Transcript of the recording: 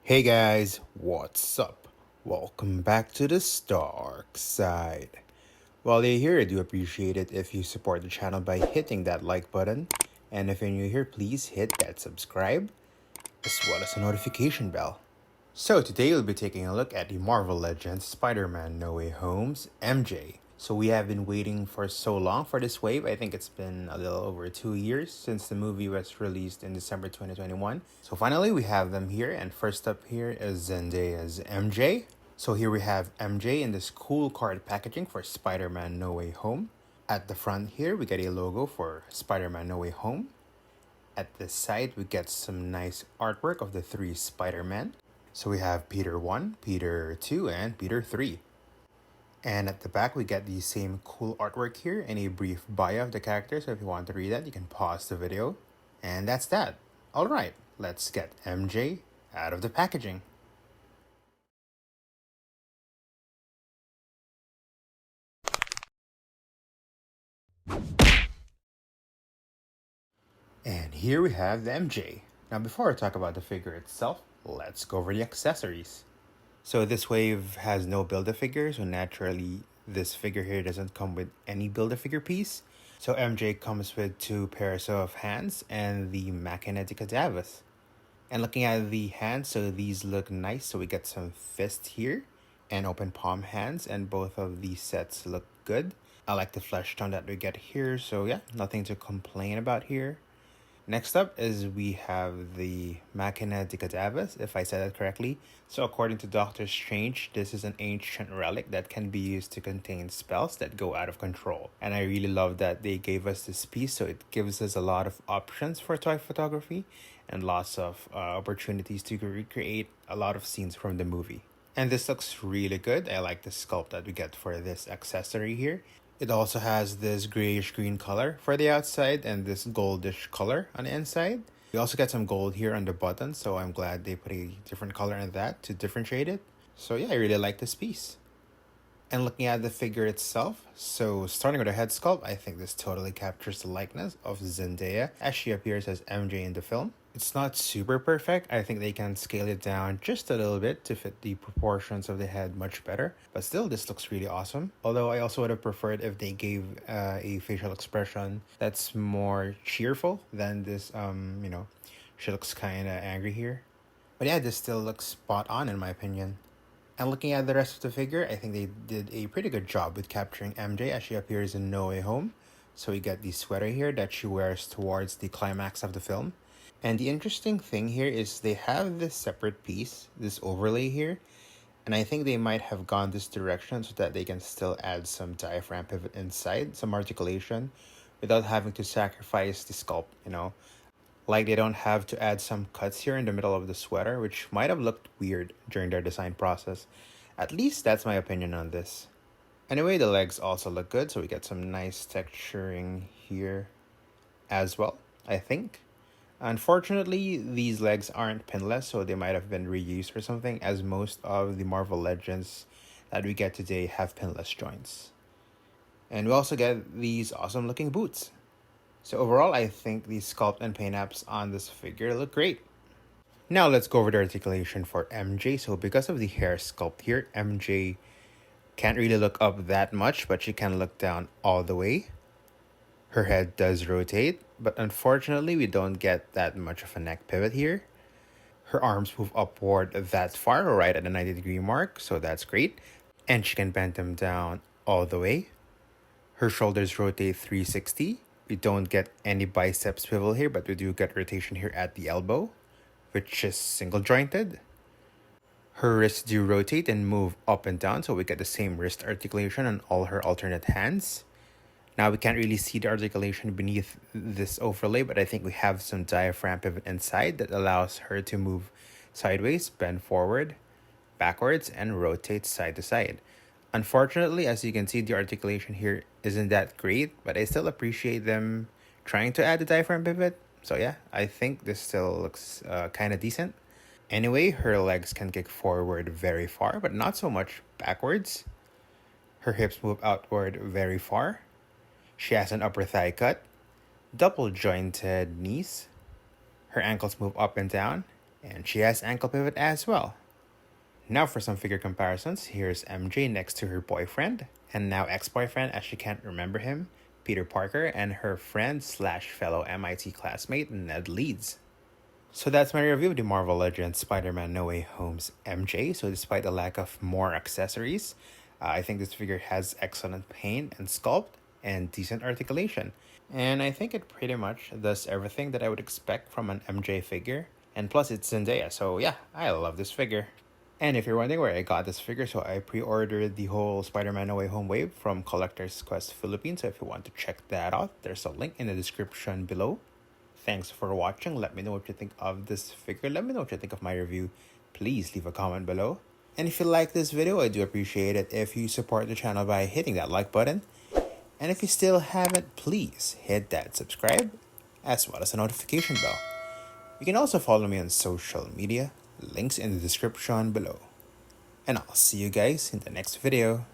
Hey guys, what's up? Welcome back to the Starkside. While you're here, I do appreciate it if you support the channel by hitting that like button. And if you're new here, please hit that subscribe as well as the notification bell. So today we'll be taking a look at the Marvel Legends Spider-Man No Way Home's MJ. So we have been waiting for so long for this wave. I think it's been a little over 2 years since the movie was released in December 2021. So finally we have them here, and first up here is Zendaya's MJ. So here we have MJ in this cool card packaging for Spider-Man No Way Home. At the front here we get a logo for Spider-Man No Way Home. At the side we get some nice artwork of the three Spider-Men. So we have Peter 1, Peter 2, and Peter 3. And at the back, we get the same cool artwork here and a brief bio of the character. So if you want to read that, you can pause the video. And that's that. Alright, let's get MJ out of the packaging. And here we have the MJ. Now before I talk about the figure itself, let's go over the accessories. So this wave has no Build-A-Figure, so naturally this figure here doesn't come with any Build-A-Figure piece. So MJ comes with 2 pairs of hands and the Machina di Cadavus. And looking at the hands, so these look nice. So we get some fist here and open palm hands, and both of these sets look good. I like the flesh tone that we get here, so yeah, nothing to complain about here. Next up is we have the Machina di Cadavus, if I said that correctly. So according to Doctor Strange, this is an ancient relic that can be used to contain spells that go out of control. And I really love that they gave us this piece, so it gives us a lot of options for toy photography and lots of opportunities to recreate a lot of scenes from the movie. And this looks really good. I like the sculpt that we get for this accessory here. It also has this grayish green color for the outside and this goldish color on the inside. We also get some gold here on the button, so I'm glad they put a different color in that to differentiate it. So yeah, I really like this piece. And looking at the figure itself, so starting with the head sculpt, I think this totally captures the likeness of Zendaya as she appears as MJ in the film. It's not super perfect. I think they can scale it down just a little bit to fit the proportions of the head much better. But still, this looks really awesome. Although I also would have preferred if they gave a facial expression that's more cheerful than this, she looks kind of angry here. But yeah, this still looks spot on in my opinion. And looking at the rest of the figure, I think they did a pretty good job with capturing MJ as she appears in No Way Home. So we get the sweater here that she wears towards the climax of the film. And the interesting thing here is they have this separate piece, this overlay here. And I think they might have gone this direction so that they can still add some diaphragm pivot inside, some articulation, without having to sacrifice the sculpt, Like they don't have to add some cuts here in the middle of the sweater, which might have looked weird during their design process. At least that's my opinion on this. Anyway, the legs also look good, so we get some nice texturing here as well, I think. Unfortunately, these legs aren't pinless, so they might have been reused or something, as most of the Marvel Legends that we get today have pinless joints. And we also get these awesome looking boots. So overall, I think the sculpt and paint apps on this figure look great. Now let's go over the articulation for MJ. So because of the hair sculpt here, MJ can't really look up that much, but she can look down all the way. Her head does rotate, but unfortunately we don't get that much of a neck pivot here. Her arms move upward that far, right at the 90-degree mark, so that's great. And she can bend them down all the way. Her shoulders rotate 360. We don't get any bicep swivel here, but we do get rotation here at the elbow, which is single jointed. Her wrists do rotate and move up and down, so we get the same wrist articulation on all her alternate hands. Now we can't really see the articulation beneath this overlay, but I think we have some diaphragm pivot inside that allows her to move sideways, bend forward, backwards, and rotate side to side. Unfortunately, as you can see, the articulation here isn't that great, but I still appreciate them trying to add the diaphragm pivot. So yeah, I think this still looks kind of decent. Anyway, her legs can kick forward very far, but not so much backwards. Her hips move outward very far. She has an upper thigh cut, double jointed knees, her ankles move up and down, and she has ankle pivot as well. Now for some figure comparisons, here's MJ next to her boyfriend, and now ex-boyfriend as she can't remember him, Peter Parker, and her friend slash fellow MIT classmate, Ned Leeds. So that's my review of the Marvel Legends Spider-Man No Way Home's MJ. So despite the lack of more accessories, I think this figure has excellent paint and sculpt and decent articulation. And I think it pretty much does everything that I would expect from an MJ figure. And plus it's Zendaya, so yeah, I love this figure. And if you're wondering where I got this figure, so I pre-ordered the whole Spider-Man No Way Home wave from Collector's Quest Philippines. So if you want to check that out, there's a link in the description below. Thanks for watching. Let me know what you think of this figure. Let me know what you think of my review. Please leave a comment below. And if you like this video, I do appreciate it if you support the channel by hitting that like button. And if you still haven't, please hit that subscribe as well as the notification bell. You can also follow me on social media. Links in the description below. And I'll see you guys in the next video.